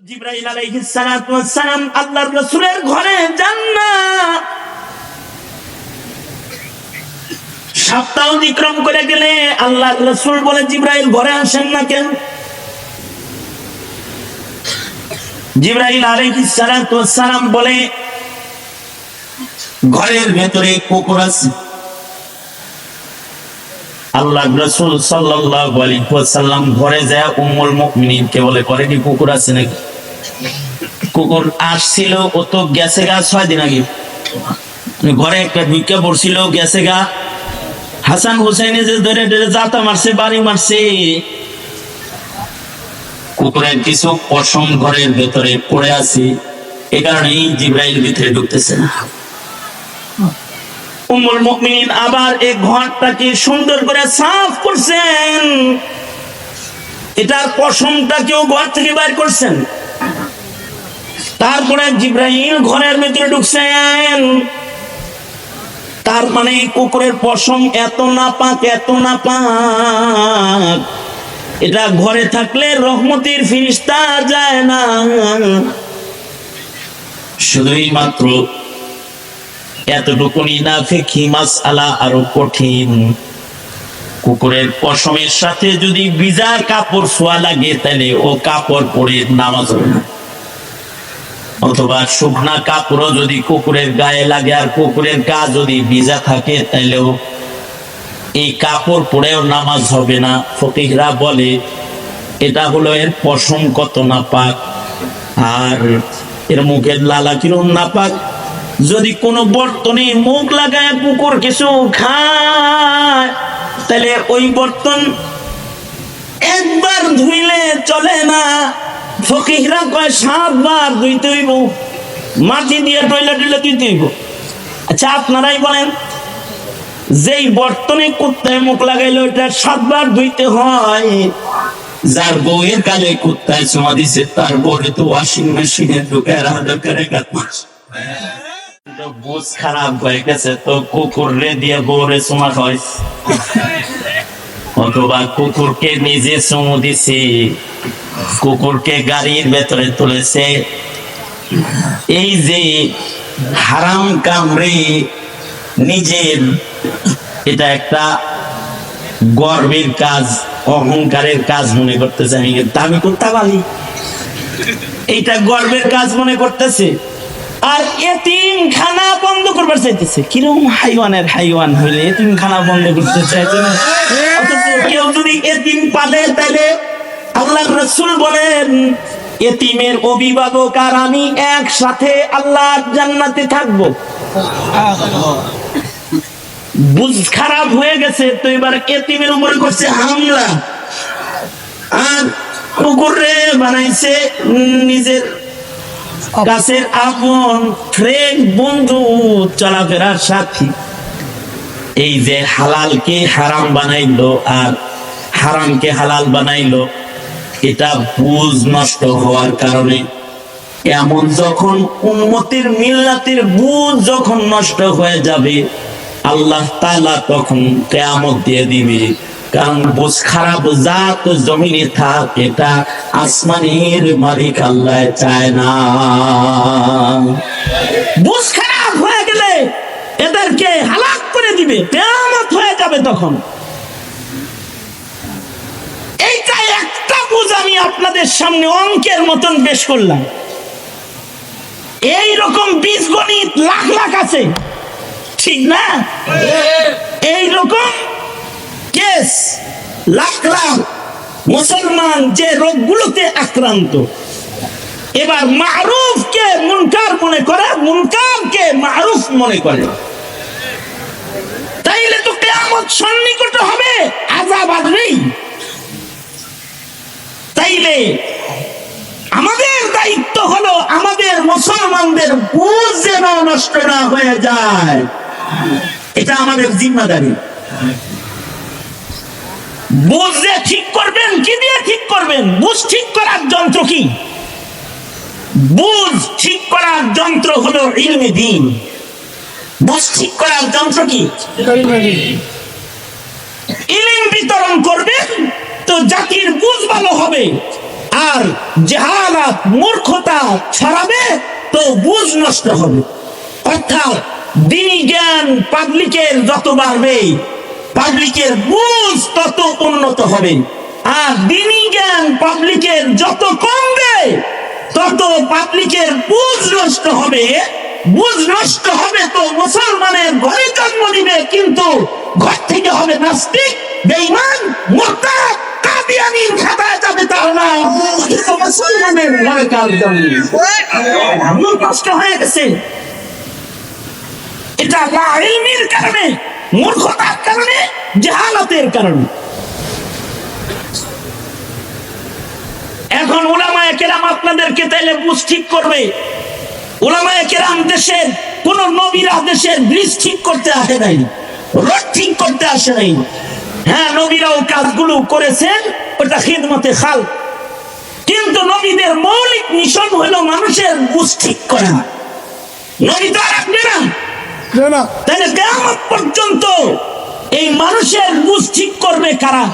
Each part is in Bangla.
জিবরাইল আলাইহিস সালাতু ওয়াস সালাম আল্লাহর রাসূলের ঘরে যান না। সপ্তাহ অতিক্রম করে গেলে আল্লাহর রাসূল বলে, জিবরাইল ঘরে আসেন না কেন? জিবরাইল আলাইহিস সালাতু ওয়াস সালাম বলে, ঘরের ভেতরে কুকুর আছে। আল্লাহর রাসূল সাল্লাল্লাহু আলাইহি ওয়াসাল্লাম ঘরে যায় উম্মুল মুমিনিনকে বলে, ঘরে কি কুকুর আছে নাকি? কুকুর আসছিল, ও তো গেছে গা 6 দিন আগে। ঘরে একটা ভিক্ষা পড়ছিল, গেছে গা। হাসান হুসাইনে যে ধরে ধরে জাতা মারছে, বাড়ি মারছে। কুকুরের কিছু পশম ঘরের ভেতরে পড়ে আছে, এই কারণেই জিবরাইল ভিতরে ঢুকতেছে না। উম্মুল মুমিনিন আবার এই ঘরটাকে সুন্দর করে সাফ করছেন, এটার পশমটা কেউ ঘর থেকে বাইর করছেন। তারপরে জিবরাইল ঘরের ভিতরে ঢুকছেন। তার মানে কুকুরের পশম এত নাপাক, এত নাপাক, এটা ঘরে থাকলে রহমতের ফেরেশতা যায় না। শুধুই মাত্র এতটুকুনি না, ফিকহি মাসআলা আরো কঠিন। কুকুরের পশমের সাথে যদি ভিজা কাপড় ছোঁয়া লাগে, তাহলে ও কাপড় পরে নামাজ হবে না। অথবা শুকনা কাপড়ও যদি কুকুরের গায়ে লাগে আর কুকুরের গা যদি ভিজা থাকে, তাহলেও এই কাপড় পরেও নামাজ হবে না। ফকিহরা বলে এটা হলো এর পশম কত নাপাক, আর এর মুখের লালা কিরম নাপাক। যদি কোনো বর্তনে মুখ লাগায় কুকুর কিছু খায়, তাহলে ওই বর্তন একবার ধুইলে চলে না। ফকিহরা কয় 7 বার ধুইতে হইব, মাটি দিয়ে টয়লেট ধুইতে হইব। আচ্ছা আপনারাই বলেন, যেই বর্তনে কুত্তায় মুখ লাগাইলো এটা 7 বার ধুইতে হয়, যার বউয়ের কালে কুত্তায় চুমা দিছে তার বউরে তো ওয়াশিং মেশিনে ঢুকে রাখা করে কাটমাস। বুঝ খারাপ হয়ে গেছে তো কুকুর রে দিয়ে বউরে চুমা খাওয়াই, অথবা কুকুরকে নিজে চুমু দিছে, কুকুরকে গাড়ির ভেতরে তুলেছে। এই যে হারাম কামড়ে নিজের, এটা একটা গর্বের কাজ, অহংকারের কাজ মনে করতেছে। আমি দামি কুত্তা পালি, এইটা গর্বের কাজ মনে করতেছে। আর এতিমখানা বন্ধ করবার চাইতেছে। কিরকম হাইওয়ানের হাইওয়ান হইলে এতিমখানা বন্ধ করতে চাইছে না। কেউ যদি এতিম পালে, তাহলে আল্লাহর রাসূল বলেন, এতিমের অভিভাবক আর আমি একসাথে আল্লাহর জান্নাতে থাকবো। বুঝ খারাপ হয়ে গেছে তো এবার এতিমের উপরে করছে হামলা, আর কুকুরে বানাইছে নিজের কাছের আপন ফ্রেন্ড, বন্ধু, চলাফেরার সাথী। এই যে হালালকে হারাম বানাইলো আর হারামকে হালাল বানাইলো, এটা বুঝ নষ্ট হওয়ার কারণে। এমন যখন উম্মতের মিল্লাতের বুঝ যখন নষ্ট হয়ে যাবে, আল্লাহ তাআলা তখন কিয়ামত দিয়ে দিবে। কারণ বুঝ খারাপ যা তো জমিনে থাক, এটা আসমানের মালিক আল্লাহ চায় না। বুঝ খারাপ হয়ে গেলে এদেরকে হালাক করে দিবে, কিয়ামত হয়ে যাবে তখন। এইটা একটা বুঝ আমি আপনাদের সামনে অঙ্কের মতন পেশ করলাম। এই রকম বীজগণিত লাখ লাখ আছে, ঠিক না? এই রকম কেস লাখ লাখ মুসলমান যে রোগগুলোতে আক্রান্ত। এবার মারুফকে মুনকার মনে করে, মুনকারকে মারুফ মনে করে, তাইলে তো কিয়ামত সন্নিকট হবে, আযাব আসবেই। তাইলে আমাদের দায়িত্ব হলো আমাদের মুসলমানদের বুঝ যেন নষ্ট না হয়ে যায়, এটা আমাদের জিম্মাদারি। বুঝ যে ঠিক করবেন, কি দিয়ে ঠিক করবেন? বুঝ ঠিক করার যন্ত্র কি? বুঝ ঠিক করার যন্ত্র হলো ইলমে দ্বীন। বুঝ ঠিক করার যন্ত্র কি? ইলম বিতরণ করবেন তো জাতির বুঝ ভালো হবে, আর জাহালাত মূর্খতা ছড়াবে তো বুঝ নষ্ট হবে। অর্থাৎ দ্বীনি জ্ঞান পাবলিকের যত বাড়বে, পাবলিকের বুঝ তত উন্নত হবে। আর দ্বীনি জ্ঞান পাবলিকের যত কমবে, তত পাবলিকের বুঝ নষ্ট হবে। বুঝ নষ্ট হবে তো মুসলমানের ঘরে জন্ম দিবে, কিন্তু ঘর থেকে হবে নাস্তিক, বেঈমান, মুরতাদ, কাদিয়ানীর খাতায় যাবে তার নাম, কিন্তু মুসলমানের ঘরে কাজ জন্ম দিবে। কষ্ট হয়ে গেছে। এটা লা ইলমির কারণে, মূর্খতার কারণে, জাহালাতের কারণে। এখন উলামায়ে কেরাম আপনাদেরকে তাইলে বুঝ ঠিক করবে। উলামায়ে কেরাম দেশের কোন নবীরা দেশের ব্রিজ ঠিক করতে আসে নাই, রোড ঠিক করতে আসে নাই। হ্যাঁ, নবীরাও কাজগুলো করেছেন, ওটা খিদমতে খালক। কিন্তু নবীদের মৌলিক মিশন হলো মানুষের বুঝ ঠিক করা। নবী তো রাখবে না, তাহলে কিয়ামত পর্যন্ত এই মানুষের বুঝ ঠিক করবে কারা?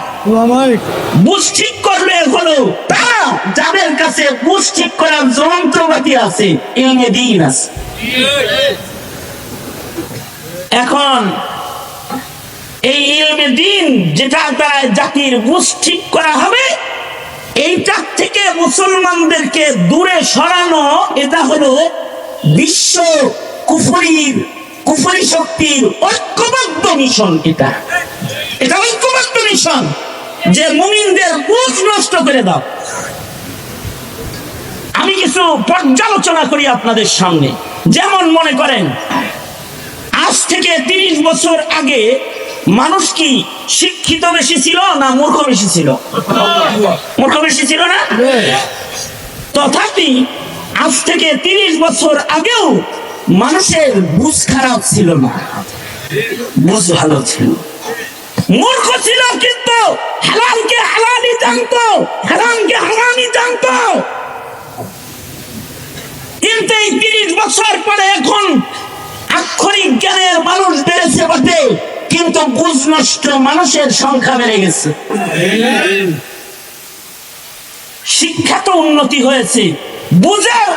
বুঝ ঠিক করবে হলো তারা যাদের কাছে বুঝ ঠিক করার যন্ত্রপাতি আছে, ইলমে দ্বীন আছে। এখন এই ইলমে দ্বীন যেটা দ্বারা জাতির বুঝ ঠিক করা হবে, এইটার থেকে মুসলমানদেরকে দূরে সরানো, এটা হলো বিশ্ব কুফরি শক্তির ঐক্যবদ্ধ মিশন। এটা ঐক্যবদ্ধ মিশন যে মুমিনদের বুঝ নষ্ট করে দাও। আমি কিছু পর্যালোচনা করি আপনাদের সামনে। যেমন মনে করেন, আজ থেকে 30 বছর আগে মানুষ কি শিক্ষিত বেশি ছিল না মূর্খ বেশি ছিল? মূর্খ বেশি ছিল না? তথাপি আজ থেকে 30 বছর আগেও মানুষের বুঝ খারাপ ছিল না, বুঝ ভালো ছিল। মূর্খ ছিল কিন্তু হালালকে হালালই জানতো, হারামকে হারামই জানতো। কিন্তু এই 30 বছর পরে এখন আক্ষরিক জ্ঞানের মানুষ বেড়েছে বটে, কিন্তু বুঝ নষ্ট মানুষের সংখ্যা বেড়ে গেছে। শিক্ষা তো উন্নতি হয়েছে, বুঝের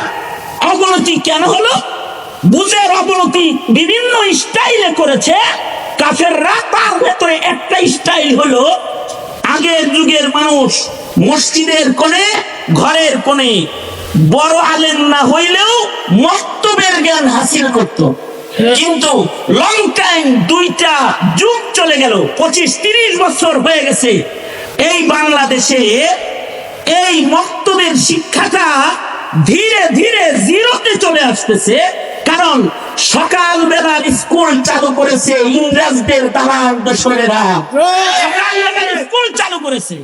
অবনতি কেন হলো? বুঝের অবনতি বিভিন্ন স্টাইলে করেছে কাফেররা। তার ভেতরে একটা স্টাইল হলো, আগের যুগের মানুষ মসজিদের কোণে, ঘরের কোণে বড় আলেম না হইলেও মক্তবের জ্ঞান হাসিল করত। কিন্তু লং টাইম, 2টা যুগ চলে গেল, 25-30 বছর হয়ে গেছে, এই বাংলাদেশে এই মক্তবের শিক্ষাটা ধীরে ধীরে জিরোতে চলে আসতেছে। কারণ সকাল বেলার স্কুল চালু করেছে ইংরেজদের দালাল দোসরেরা, স্কুল চালু করেছে।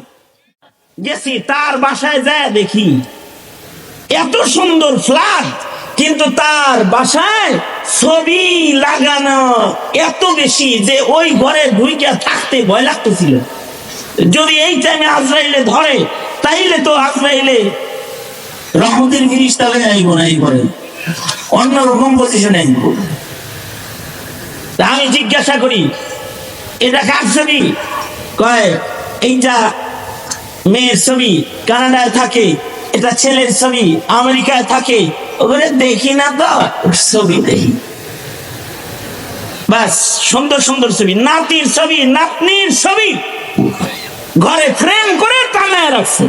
গেছি তার বাসায় যায় দেখি এত সুন্দর ফ্ল্যাট, কিন্তু তার বাসায় ছবি লাগানো এত বেশি যে ওই ঘরে ঢুকে থাকতে ভয় লাগতেছিল। যদি এই টাইমে আজরাইলে ধরে, তাইলে তো আজরাইলে রহমতের ফেরেশতা হয়ে আইব না, এই ঘরে অন্যরকম পজিশনে আইব। আমি জিজ্ঞাসা করি, এটা কার ছবি? কয় এইটা মেয়ের ছবি, কানাডায় থাকে। এটা ছেলের ছবি, আমেরিকায় থাকে। ওখানে দেখি না তো, ছবি দেখি বাস। সুন্দর সুন্দর ছবি, নাতির ছবি, নাতনির ছবি ঘরে ফ্রেম করে টানায় রাখছে।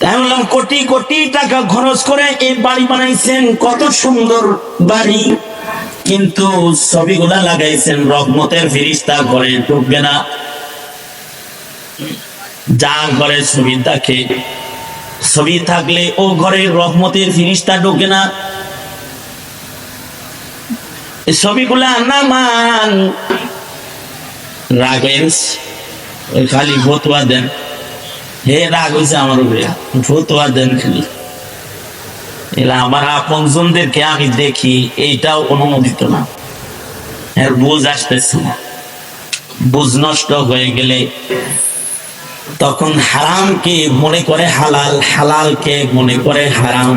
তাই বললাম, কোটি কোটি টাকা খরচ করে এই বাড়ি বানাইছেন, কত সুন্দর বাড়ি, কিন্তু ছবিগুলা লাগাইছেন রহমতের ফেরেশতা ঘরে ঢুকবে না। যার ঘরে ছবি থাকে, ছবি থাকলে ও ঘরে রহমতের ফেরেশতা ঢোকে না। ছবিগুলা নামান রাগের খালি ফতোয়া দেন, হে রাগ হয়েছে আমার উপরে, ফতোয়া দেন খালি। এলা আমার আপনজনদেরকে আমি দেখি, এইটাও অনুমোদিত না। এর বুঝ আসতেছে না। বুঝ নষ্ট হয়ে গেলে তখন হারামকে মনে করে হালাল, হালালকে মনে করে হারাম।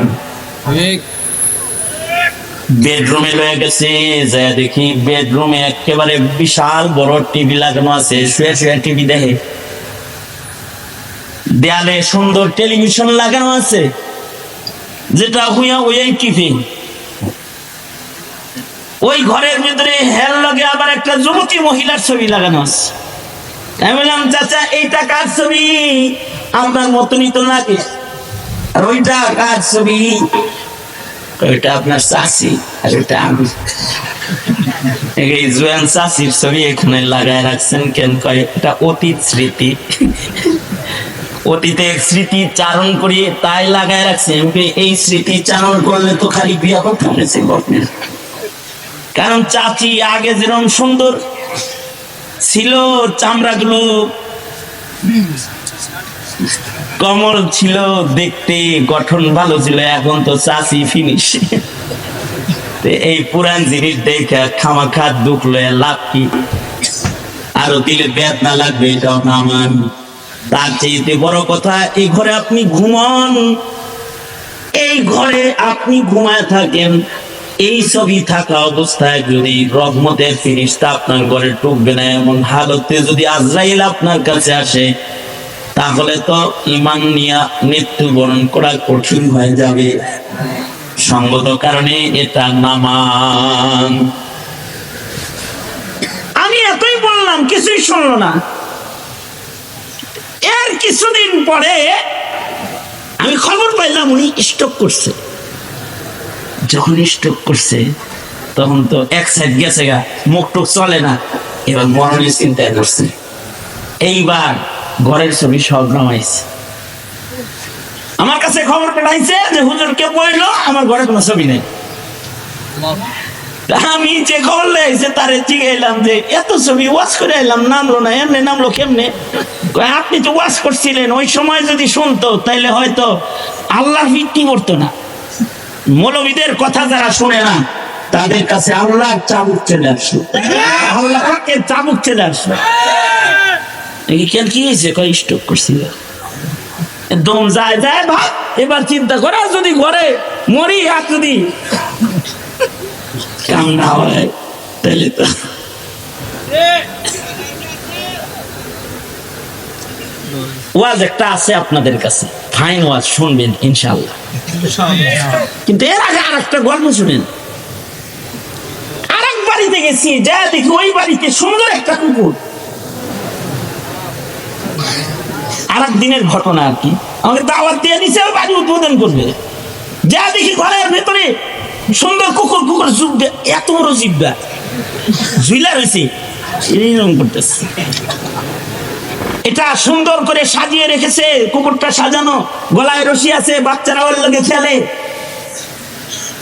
বেডরুমে লয়ে গেছে, যায় দেখি বেডরুমে একেবারে বিশাল বড় টিভি লাগানো আছে, শুয়ে শুয়ে টিভি দেখে। দেয়ালে সুন্দর টেলিভিশন লাগানো আছে, যেটা হুইয়া হুইয়াই টিভি। ওই ঘরের ভিতরে হেল লগে আবার একটা যুবতী মহিলার ছবি লাগানো আছে। আমি বললাম, চাচা এইটা কার ছবি? আপনার মতনই তো লাগে। আর ওইটা কার ছবি? ওইটা আপনার চাচি, আর ওইটা আমি। এই জোয়ান চাচির ছবি এখানে লাগায় রাখছেন কেন? কয় এটা অতীত স্মৃতি, অতীতে স্মৃতি চারণ করিয়ে তাই লাগায় রাখছে। এই স্মৃতি চারণ করলে তো খালি বিয়া করতে হয়েছে। কারণ চাচি আগে যেরকম সুন্দর ছিল, চামড়াগুলো কমল ছিল, দেখতে গঠন ভালো ছিল, এখন তো চাচি ফিনিশ। এই পুরান জিনিস দেখে খামাখা দুঃখ লয়ে লাভ কি? আরো দিলে বেদনা লাগবে, এটাও না আমার। তার চেয়ে বড় কথা, এই ঘরে আপনি ঘুমান, এই ঘরে আপনি ঘুমায় থাকেন, এই ছবি থাকা অবস্থায় যদি রহমতের ফেরেশতা আপনার ঘরে ঢুকবে না, এমন হালতে যদি আজরাইল আপনার কাছে আসে, তাহলে তো ঈমান নিয়ে মৃত্যুবরণ করা কঠিন হয়ে যাবে। সঙ্গত কারণে এটা নামান। আমি এতই বললাম, কিছুই শুনলো না। এর কিছুদিন পরে আমি খবর পাইলাম উনি স্ট্রোক করছে। যখন স্ট্রোক করছে তখন তো এক সাইড গেছে গা, মুখ টুক চলে না, এবার মরণের চিন্তায় করছে। এইবার ঘরের ছবি সব নামাইছে। আমার কাছে খবর পাঠাইছে যে হুজুর কে বললো আমার ঘরে কোনো ছবি নেই। আমি যে খবর লেগেছে তারে জিজ্ঞাইলাম যে এত ছবি ওয়াশ করে এলাম, নামলো না, এমনি নামলো কেমনে? আপনি তো ওয়াশ করছিলেন, ওই সময় যদি শুনতো তাইলে হয়তো আল্লাহ ভিত্তি করতো না। মৌলবীদের কথা যারা শুনে না তাদের কাছে আল্লাহ চাবুক চলে আসলো, আল্লাহকে চাবুক চলে আসলো। কেন কি হয়েছে? কয় স্ট্রোক করছিল। দম যায় যায় ভাব। এবার চিন্তা করে, যদি ঘরে মরি আর যদি কাম না হয় তাহলে তো ওয়াজ একটা আছে আপনাদের কাছে, ফাইন ওয়াজ, শুনবেন ইনশাআল্লাহ। কিন্তু এর আগে আর একটা গল্প শুনেন। আরেক বাড়িতে গেছি, যা দেখি ওই বাড়িতে সুন্দর একটা কুকুর। আরেক দিনের ঘটনা আর কি, আমাকে দাওয়াত দিয়ে দিছে বাড়ি উদ্বোধন করবে। যা দেখি ঘরের ভেতরে সুন্দর কুকুর, কুকুর জুববে, এত বড় জিব্বা ঝুলা রয়েছে, এরকম করতেছে। এটা সুন্দর করে সাজিয়ে রেখেছে, কুকুরটা সাজানো, গলায় রশি আছে, বাচ্চারা ওর লগে খেলে।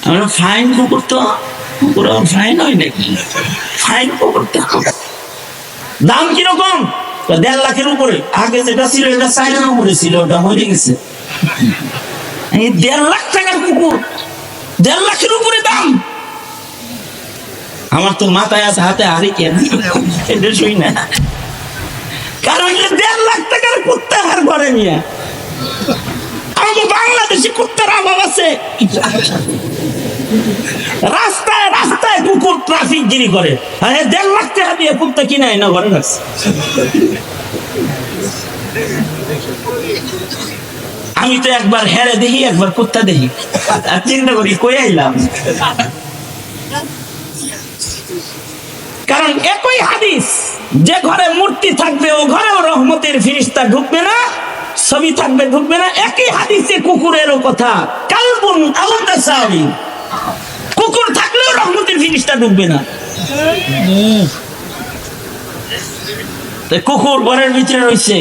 আমরা ফাইন কুকুর, তো কুকুর ফাইন হয় নাকি? ফাইন কুকুর। দাম কিরকম? 1.5 লাখের উপরে। আগে যেটা ছিল এটা 4 উপরে ছিল, ওটা মরে গেছে। 1.5 লাখ টাকার কুকুর, 1.5 লাখের উপরে দাম। আমার তো মাথায় আছে হাতে হারি কেন এটা শুই না, কারণ 1.5 লাখ টাকার কুত্তা হার ঘরে নিয়ে। আমাদের বাংলাদেশি কুত্তার অভাব আছে। রাস্তায় রাস্তায় কুকুর ট্রাফিক গিরি করে, আর 1.5 লাখ টাকা দিয়ে কুত্তা কিনে না ঘরে রাখছে। আমি তো একবার হেরে দেখি, একবার কুত্তা দেখি, আর চিন্তা করি কই আইলাম। কারণ একই হাদিস, যে ঘরে মূর্তি থাকবে ও ঘরেও রহমতের ফেরেশতা ঢুকবে না, ছবি থাকবে ঢুকবে না। একই হাদিসে কুকুরেরও কথা, কালবুন আলাদাসাবি, কুকুর থাকলেও রহমতের ফেরেশতা ঢুকবে না। কুকুর ঘরের ভিতরে রয়েছে,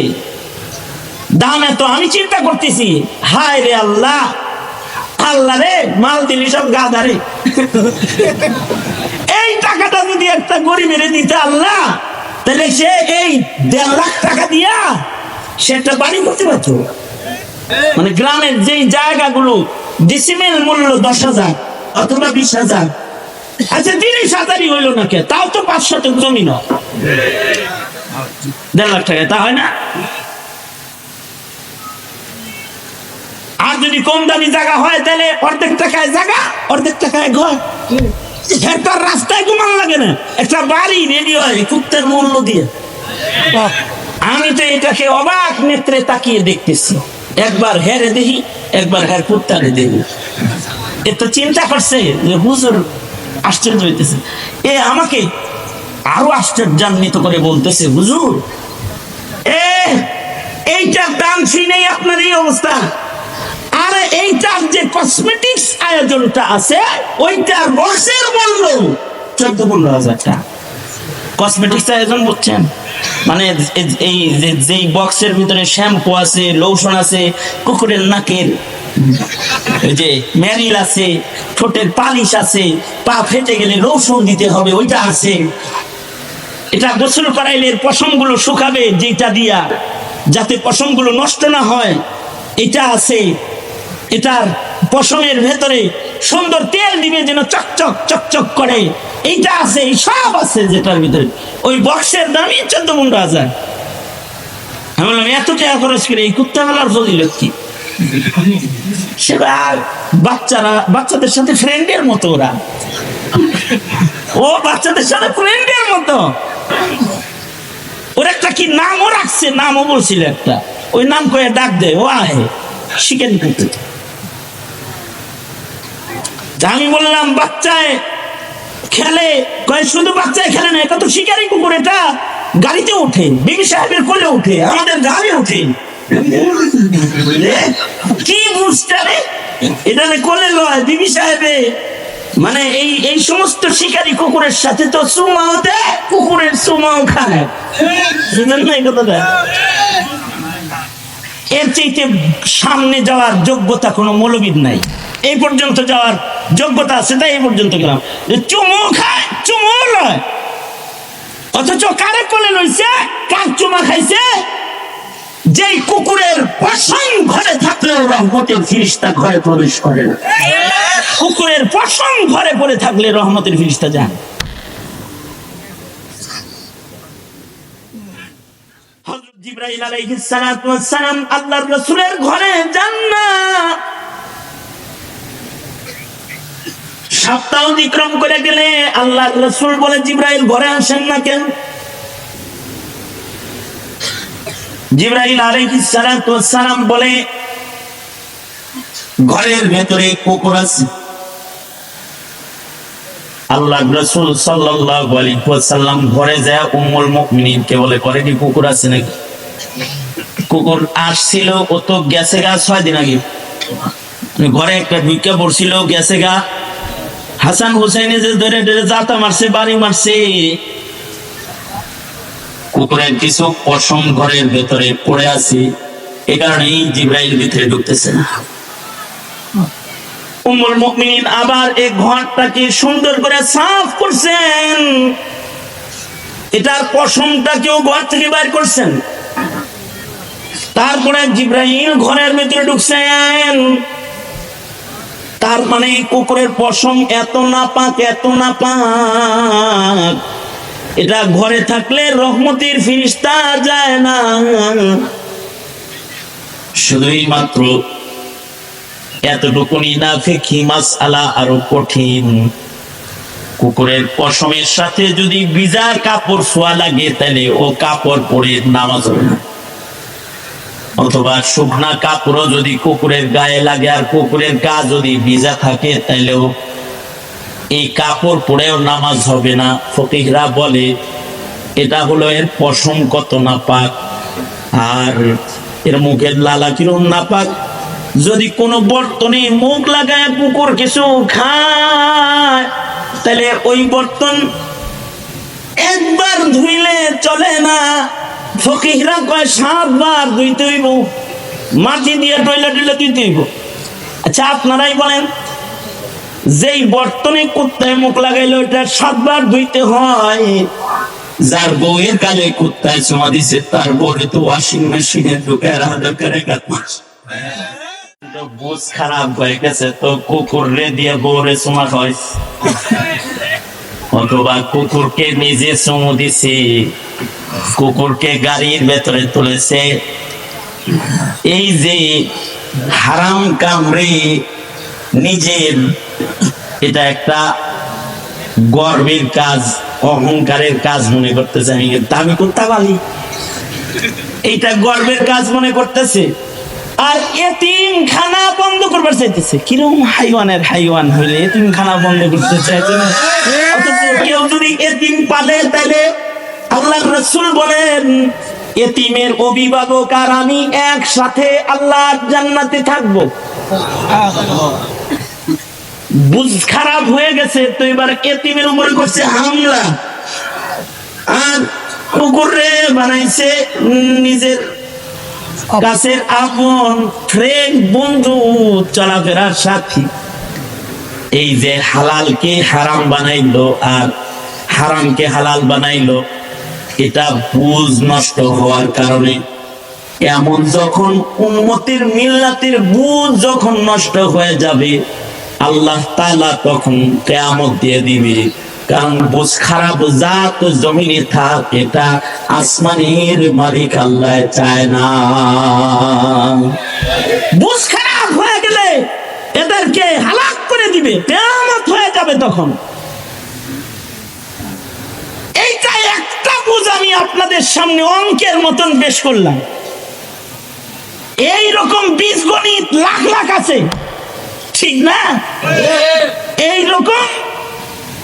দামে তো আমি চিন্তা করতেছি, হায় রে আল্লাহ, আল্লাহ রে, মাল দিলি সব গাধারে। এই টাকাটা যদি একটা গরিবের দিতে আল্লাহ, তাহলে সে এই 1.5 লাখ টাকা দিয়া সে একটা বাড়ি করতে পারত। মানে গ্রামের যেই জায়গাগুলো ডিসিমেল মূল্য 10,000 অথবা 20,000, আচ্ছা 30,000ই হইল না কে, তাও তো 5 শতক জমি না, 1.5 লাখ টাকা তা হয় না? আর যদি কম দামি জায়গা হয় তাহলে অর্ধেক টাকায় জায়গা, অর্ধেক টাকায় ঘর। একটা রাস্তায় ঘুমান লাগে না, একটা বাড়ি রেডি হয় কুত্তার মূল্য দিয়ে। আমি তো এটাকে অবাক নেত্রে তাকিয়ে দেখতেছি, একবার হেরে দেখি, একবার হের কুত্তারে দেখি। এ তো চিন্তা করছে যে হুজুর আশ্চর্য হইতেছে। আমাকে আরো আশ্চর্যান্বিত করে বলতেছে, হুজুর এইটার দাম শুনেই আপনার এই অবস্থা, আর এইটার যে কসমেটিক্স আয়োজনটা আছে ওইটার বক্সের মূল্য 14-15,000 টাকা। কসমেটিক্স আয়োজন করছেন মানে এই যে বক্সের ভিতরে শ্যাম্পু আছে, লোশন আছে, কুকুরের নাকের ওই যে মেরিল আছে, ঠোঁটের পালিশ আছে, পা ফেটে গেলে লোশন দিতে হবে ওইটা আছে, এটা গোসল করাইলে পশমগুলো শুকাবে যেটা দিয়া, যাতে পশমগুলো নষ্ট না হয় এটা আছে, এটার পশমের ভেতরে সুন্দর তেল দিবে যেন চকচক চকচক করে এইটা আছে, সব আছে যেটার ভিতরে। ওই বক্সের দামই 14-15,000। আমি বললাম এত টাকা খরচ করে এই কুত্তা মেলার ফজিলত কি? সেটা বাচ্চাদের সাথে ফ্রেন্ডের মতো, ও বাচ্চাদের সাথে ফ্রেন্ডের মতো। ওর একটা কি নামও রাখছে, নামও বলছিল একটা, ওই নাম করে ডাক দেয়, ও আহে শিখেন করতে। আমি বললাম বাচ্চায় খেলে, কয় শুধু বাচ্চায় খেলে না, এটা তো শিকারি কুকুর, এটা গাড়িতে ওঠে, বিবি সাহেবের কোলে ওঠে, আমাদের গাড়ি ওঠে। কি বুঝতে রে, এটা কোলে লয় বিবি সাহেবে, মানে এই সমস্ত শিকারি কুকুরের সাথে তো চুমাও দেয়, কুকুরের চুমাও খায়, বুঝলেন না এই কথাটা? এর চাইতে সামনে যাওয়ার যোগ্যতা কোনো মৌলবীর নাই, এই পর্যন্ত যাওয়ার যোগ্যতা আছে তাই এই পর্যন্ত গেলাম। চুমো খায়, চুমো লয়, অথচ কারে কোলে লইছে, কার চুমা খাইছে? যেই কুকুরের পশম ঘরে থাকলেও রহমতের ফিরিস্তা ঘরে প্রবেশ করে না। কুকুরের পশম ঘরে পড়ে থাকলে রহমতের ফিরিস্তা যান। হযরত জিবরাইল আলাইহিস সালাতু ওয়াস সালাম আল্লাহর রাসূলের ঘরে যান না। সপ্তাহ অতিক্রম করে গেলে আল্লাহর রাসূল বলে, জিবরাইল ঘরে আসেন না কেন? জিবরাইল আলাইহিস সালাতু ওয়াস সালাম বলে, ঘরের ভেতরে কুকুর আছে। আল্লাহর রাসূল সাল্লাল্লাহু আলাইহি ওয়াসাল্লাম ঘরে যায় উম্মুল মুমিনিনকে বলে, ঘরে কি কুকুর আছে নাকি? কুকুর আসছিল, ও তো গেছে গা 6 দিন আগে, ঘরে একটা ঢুকে পড়ছিল, গেছে গা। হাসান হুসাইনে যে ধরে ধরে জাতা মারছে, বাড়ি মারছে। কুকুরের কিছু পশম ঘরের ভেতরে পড়ে আছে, এই কারণেই জিবরাইল ভিতরে ঢুকতেছে না। উম্মুল মুমিনিন আবার এই ঘরটাকে সুন্দর করে সাফ করছেন, এটার পশমটাকেও ঘর থেকে বাইর করছেন। তারপরে জিবরাইল ঘরের ভেতরে ঢুকছেন। তার মানে কুকুরের পশম এত নাপাক, এত নাপাক, এটা ঘরে থাকলে রহমতের ফিরিস্তা যায় না। শুধুই মাত্র এতটুকুনি না, ফিকহি মাসআলা আরো কঠিন। কুকুরের পশমের সাথে যদি ভিজা কাপড় ছোঁয়া লাগে তাহলে ও কাপড় পরে নামাজ হবে না, অথবা শুকনা কাপড়ও যদি কুকুরের গায়ে লাগে আর কুকুরের গা যদি ভিজা থাকে তাহলেও এই কাপড় পরেও নামাজ হবে না। ফকিহরা বলে এটা হলো এর পশম কত নাপাক আর এর মুখের লালা কিরম নাপাক। যদি কোনো বর্তনে মুখ লাগায় কুকুর কিছু খায় তাহলে ওই বর্তন একবার ধুইলে চলে না, ফকিহরা কয় 7 বার ধুইতে হইব, মাটি দিয়ে টয়লেট ধুইতে হইব। আচ্ছা আপনারাই বলেন, যেই বর্তনে কুত্তায় মুখ লাগাইলো ওইটা 7 বার ধুইতে হয়, যার বউয়ের কালে কুত্তায় চুমা দিছে তার বউরে তো ওয়াশিং মেশিনে ঢুকে রাখা করে কাটমাস। বুঝ খারাপ হয়ে গেছে তো কুকুর রে দিয়ে বউরে চুমা খাওয়াই, অথবা কুকুরকে নিজে চুমু দিছে, কুকুরকে গাড়ির ভেতরে তুলেছে। এই যে হারাম কামড়ে নিজের, এটা একটা গর্বের কাজ, অহংকারের কাজ মনে করতেছে। আমি দামি কুত্তা পালি, এইটা গর্বের কাজ মনে করতেছে, আর এতিমখানা বন্ধ করবার চাইতেছে। কিরকম হাইওয়ানের হাইওয়ান হইলে এতিমখানা বন্ধ করতে চাইছে না? অথচ কেউ যদি এতিম পালে তাহলে আল্লাহর রাসূল বলেন এতিমের অভিভাবক আর আমি একসাথে আল্লাহর জান্নাতে থাকবো। বুঝ খারাপ হয়ে গেছে তো এবার এতিমের উপরে করছে হামলা, আর কুকুরে বানাইছে নিজের কাছের আপন ফ্রেন্ড, বন্ধু, চলাফেরার সাথী। এই যে হালালকে হারাম বানাইলো আর হারামকে হালাল বানাইলো, এটা বুঝ নষ্ট হওয়ার কারণে। এমন যখন উম্মতের মিল্লাতের বুঝ যখন নষ্ট হয়ে যাবে, আল্লাহ তাআলা তখন কিয়ামত দিয়ে দিবে। কারণ বুঝ খারাপ জাত জমিনে থাক, এটা আসমানের মালিক আল্লাহ চায় না। বুঝ খারাপ হয়ে গেলে এদেরকে হালাক করে দিবে, কিয়ামত হয়ে যাবে তখন। এইটা একটা বুঝ আমি আপনাদের সামনে অঙ্কের মতন পেশ করলাম। এই রকম বীজগণিত লাখ লাখ আছে, ঠিক না? এই রকম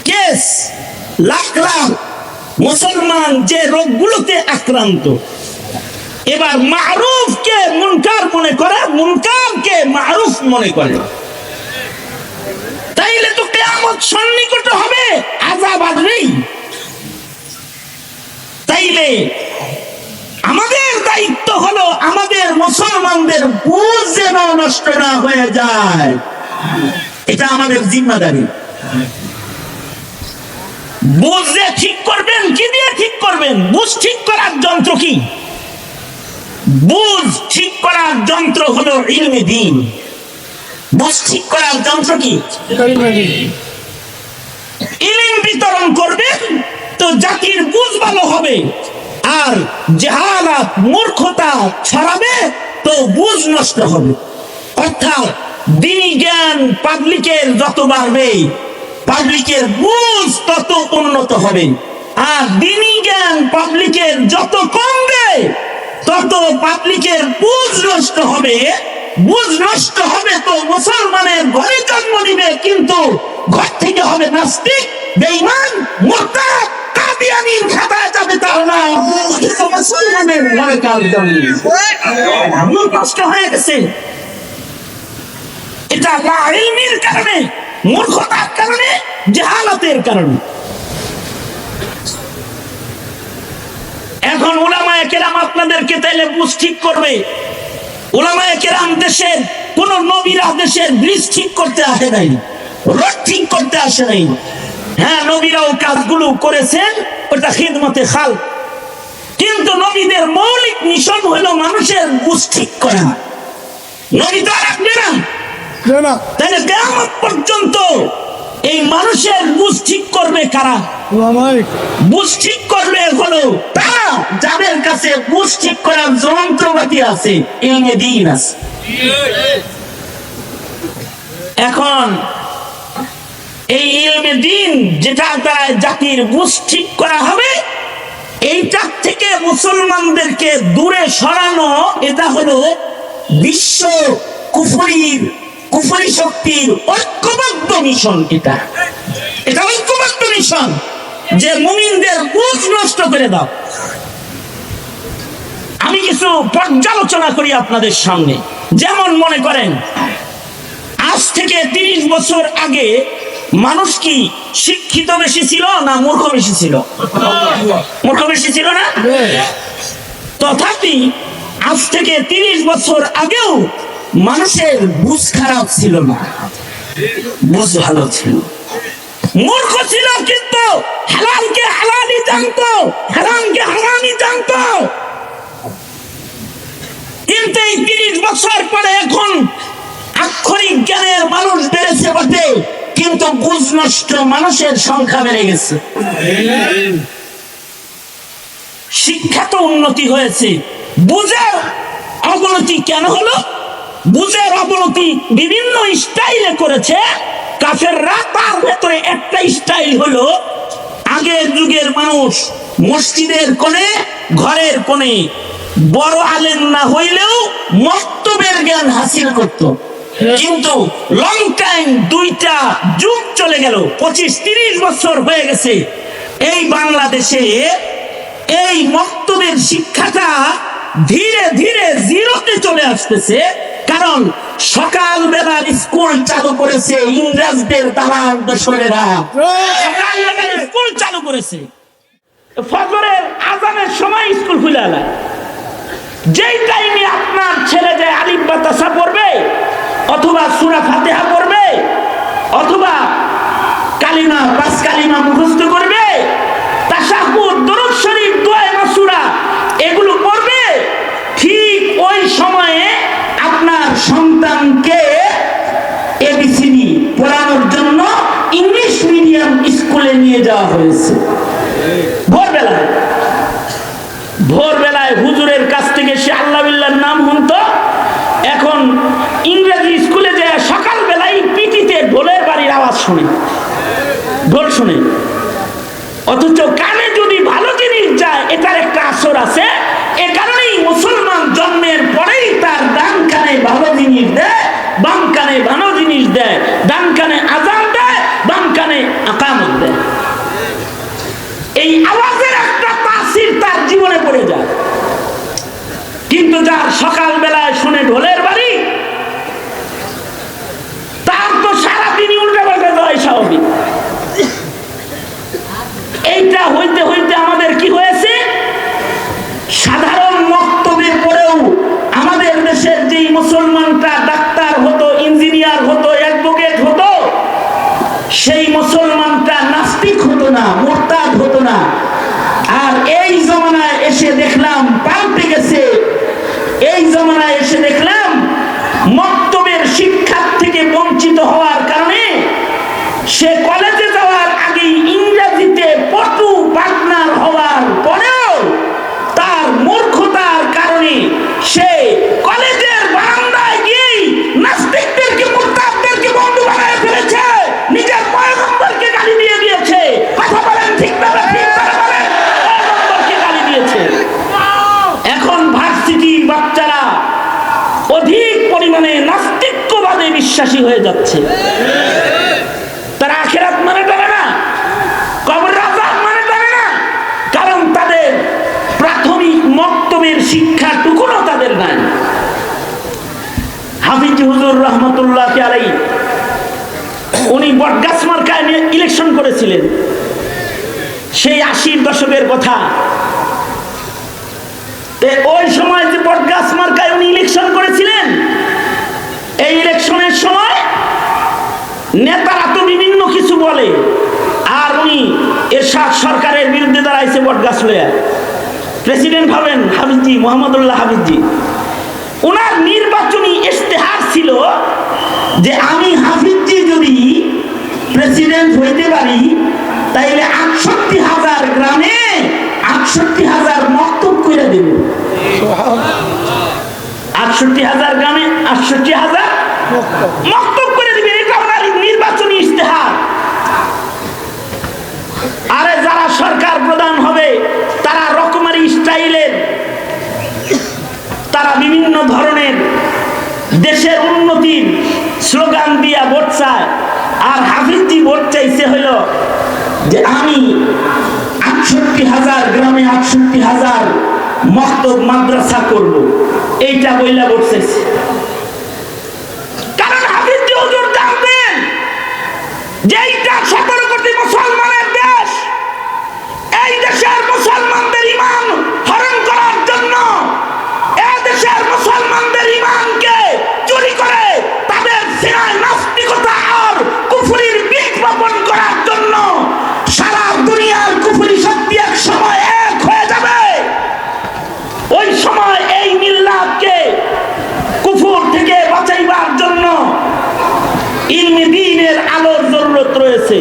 কেস লাখ লাখ মুসলমান যে রোগগুলোতে আক্রান্ত। এবার মারুফকে মুনকার মনে করে, মুনকারকে মারুফ মনে করে, তাইলে তো কিয়ামত সন্নিকট হবে, আযাব আসবেই। তাইলে আমাদের দায়িত্ব হলো আমাদের মুসলমানদের বুঝ যেন নষ্ট না হয়ে যায়, এটা আমাদের জিম্মাদারি। বুঝ যে ঠিক করবেন, কি দিয়ে ঠিক করবেন? বুঝ ঠিক করার যন্ত্র কি? বুঝ ঠিক করার যন্ত্র হলো ইলমে দ্বীন। বুঝ ঠিক করার যন্ত্র কি? ইলম বিতরণ করবেন তো জাতির বুঝ ভালো হবে, আর জাহালাত মূর্খতা ছড়াবে তো বুঝ নষ্ট হবে। অর্থাৎ দ্বীনি জ্ঞান পাবলিকের যত বাড়বে, পাবলিকের বুঝ তত উন্নত হবে, আর দ্বীনি জ্ঞান পাবলিকের যত কমবে তত পাবলিকের বুঝ নষ্ট হবে। বুঝ নষ্ট হবে তো মুসলমানের ঘরে জন্ম নিবে, কিন্তু ঘর থেকে হবে নাস্তিক, বেঈমান, মুরতাদ, কাদিয়ানীর খাতায় যাবে তার নাম। মুসলমানের ঘরে কাজ জন্ম নষ্ট হয়ে গেছে। এটা লা ইলমির কারণে, মূর্খতার কারণে, জাহালাতের কারণে। এখন উলামায়ে কেরাম আপনাদেরকে তাইলে বুঝ ঠিক করবে। উলামায়ে কেরাম দেশের কোন নবীরা দেশের ব্রিজ ঠিক করতে আসে নাই, রোড ঠিক করতে আসে নাই। হ্যাঁ, নবীরাও কাজগুলো করেছেন, ওটা খিদমতে খালক। কিন্তু নবীদের মৌলিক মিশন হলো মানুষের বুঝ ঠিক করা। নবী তো রাখবে না, তাহলে কিয়ামত পর্যন্ত এই মানুষের বুঝ ঠিক করবে কারা? বুঝ ঠিক করবে হলো তারা যাদের কাছে বুঝ ঠিক করার যন্ত্রপাতি আছে, ইলমে দ্বীন আছে। এখন এই ইলমে দ্বীন যেটা দ্বারা জাতির বুঝ ঠিক করা হবে, এইটার থেকে মুসলমানদেরকে দূরে সরানো, এটা হলো বিশ্ব কুফরি শক্তির ঐক্যবদ্ধ মিশন। এটা ঐক্যবদ্ধ মিশন যে মুমিনদের বুঝ নষ্ট করে দাও। আমি কিছু পর্যালোচনা করি আপনাদের সামনে। যেমন মনে করেন আজ থেকে 30 বছর আগে মানুষ কি শিক্ষিত বেশি ছিল না মূর্খ বেশি ছিল? মূর্খ বেশি ছিল না? তথাপি আজ থেকে 30 বছর আগেও মানুষের বুঝ খারাপ ছিল না, বুঝ ভালো ছিল। মূর্খ ছিল কিন্তু হালালকে হালালই জানতো, হারামকে হারামই জানতো। কিন্তু এই 30 বছর পরে এখন আক্ষরিক জ্ঞানের মানুষ বেড়েছে বটে, কিন্তু বুঝ নষ্ট মানুষের সংখ্যা বেড়ে গেছে। শিক্ষা তো উন্নতি হয়েছে, বুঝের অবনতি কেন হলো? বুঝের অবনতি বিভিন্ন স্টাইলে করেছে কাফেররা। তার ভেতরে একটা স্টাইল হলো, আগের যুগের মানুষ মসজিদের কোণে, ঘরের কোণে বড় আলেম না হইলেও মক্তবের জ্ঞান হাসিল করত। কিন্তু লং টাইম, 2টা যুগ চলে গেল, 25-30 বছর হয়ে গেছে এই বাংলাদেশে এই মক্তবের শিক্ষাটা ধীরে ধীরে জিরোতে চলে আসতেছে। কারণ সকাল বেলার স্কুল চালু করেছে ইংরেজদের দালাল দোসরেরা, স্কুল চালু করেছে। ফজরের আজানের সময় স্কুল খুলে আলা, যেই টাইমে আপনার ছেলে যে আলিফ বা তাসা পড়বে, অথবা সূরা ফাতিহা পড়বে, অথবা কালিমা 5 কালিমা মুখস্থ করবে, তাশাহুদ, দরুদ শরীফ, দোয়া মাসুরা এগুলো পড়বে, ঠিক ওই সময়ে আপনার সন্তানকে এবিসিডি পড়ানোর জন্য ইংলিশ মিডিয়াম স্কুলে নিয়ে যাওয়া হয়েছে। ভোরবেলায় হুজুরের কাছ থেকে সে আল্লাহ বিল্লাহর নাম শুনতো, এখন ইংরেজি স্কুলে যায় সকালবেলায় পিটিতে ঢোলের বাড়ির আওয়াজ শুনে, ঢোল শুনে। অথচ কানে যদি ভালো জিনিস যায় এটার একটা আসর আছে। এ কারণেই মুসলমান জন্মের পরেই তার ডান কানে ভালো জিনিস দেয়, বাম কানে ভালো জিনিস দেয়, ডান কানে আযান দেয়, বাম কানে আকামত দেয়। এই আওয়াজের একটা তাসির তার জীবনে পড়ে যায়। কিন্তু যার সকাল বেলায় শুনে ঢোলের বাড়ি, তার তো সারাদিনই উল্টা পাল্টা যায় স্বাভাবিক। এইটা হইতে হইতে আমাদের কি হয়েছে, সাধারণ মক্তবের পরেও আমাদের দেশের যেই মুসলমানটা ডাক্তার হতো, ইঞ্জিনিয়ার হতো, অ্যাডভোকেট হতো, সেই মুসলমানটা নাস্তিক হতো না, মুরতাদ হতো না। আর এই জমানায় এসে দেখলাম পাল্টে গেছে। এই জমানায় এসে দেখলাম মক্তবের শিক্ষা থেকে বঞ্চিত হওয়ার কারণে সে কলেজে যাওয়ার আগে ইংরেজিতে পটু পার্টনার হওয়ার পরেও তার মূর্খতার কারণে সে কলেজের বারান্দায় গিয়ে নাস্তিকদেরকে, মুরতাদদেরকে বন্ধু বানায় ফেলেছে, নিজের পয়গম্বরকে গালি দিয়ে দিয়েছে। কথা বলেন ঠিক না ঠিক? বলেন, পয়গম্বরকে গালি দিয়েছে। এখন ভার্সিটির বাচ্চারা অধিক পরিমাণে নাস্তিক্যবাদে বিশ্বাসী হয়ে যাচ্ছে। তারা আখিরাত মানে জানে না, কবর আযাব মানে জানে না, কারণ তাদের প্রাথমিক মক্তবের শিক্ষাটুকুনো তাদের নাই। হাফিজ হুজুর রহমতুল্লাহ আলাইহি উনি বটগাছ মার্কায় নিয়ে ইলেকশন করেছিলেন, সেই 80-র দশকের কথা। ওই সময় যে বটগাছ মার্কায় উনি ইলেকশন করেছিলেন, এই ইলেকশনের সময় নেতারা তো বিভিন্ন কিছু বলে, আর উনি এরশাদ সরকারের বিরুদ্ধে দাঁড়াইছে বটগাছ লইয়া। প্রেসিডেন্ট হবেন হাফিজি, মোহাম্মদুল্লাহ হাফিজি। উনার নির্বাচনী ইশতেহার ছিল যে আমি হাফিজি যদি প্রেসিডেন্ট হইতে পারি তাইলে 68,000 গ্রামে 68,000 মক্তব করে দেব। 68,000 গ্রামে 68,000 মক্তব করে দিবে, এটা ওনার নির্বাচনী ইশতেহার। আরে যারা সরকার প্রধান হবে তারা রকমারি স্টাইলের, তারা বিভিন্ন ধরনের দেশের উন্নতির স্লোগান দিয়া ভোট চায়। আর হাফিজি ভোট চাইছে হলো যে আমি 68,000 গ্রামে 68,000 মক্তব মাদ্রাসা করব, এইটা বইলা ভোট চাইছে। কারণ হাফিজি হুজুর জানতেন যে এইটা 17 কোটি মুসলমানের দেশ, এই দেশের মুসলমানদের ঈমান হরণ করার জন্য, এই দেশের মুসলমানদের ঈমানকে চুরি করে তাদের সিনায় নাস্তিকতা আর কুফরির বীজ বপন করার জন্য সারা দুনিয়ার কুফরি শক্তি এক সময় এক হয়ে যাবে। ওই সময় এই মিল্লাতকে কুফর থেকে বাঁচাইবার জন্য ইলমে দ্বীনের আলোর জরুরত রয়েছে।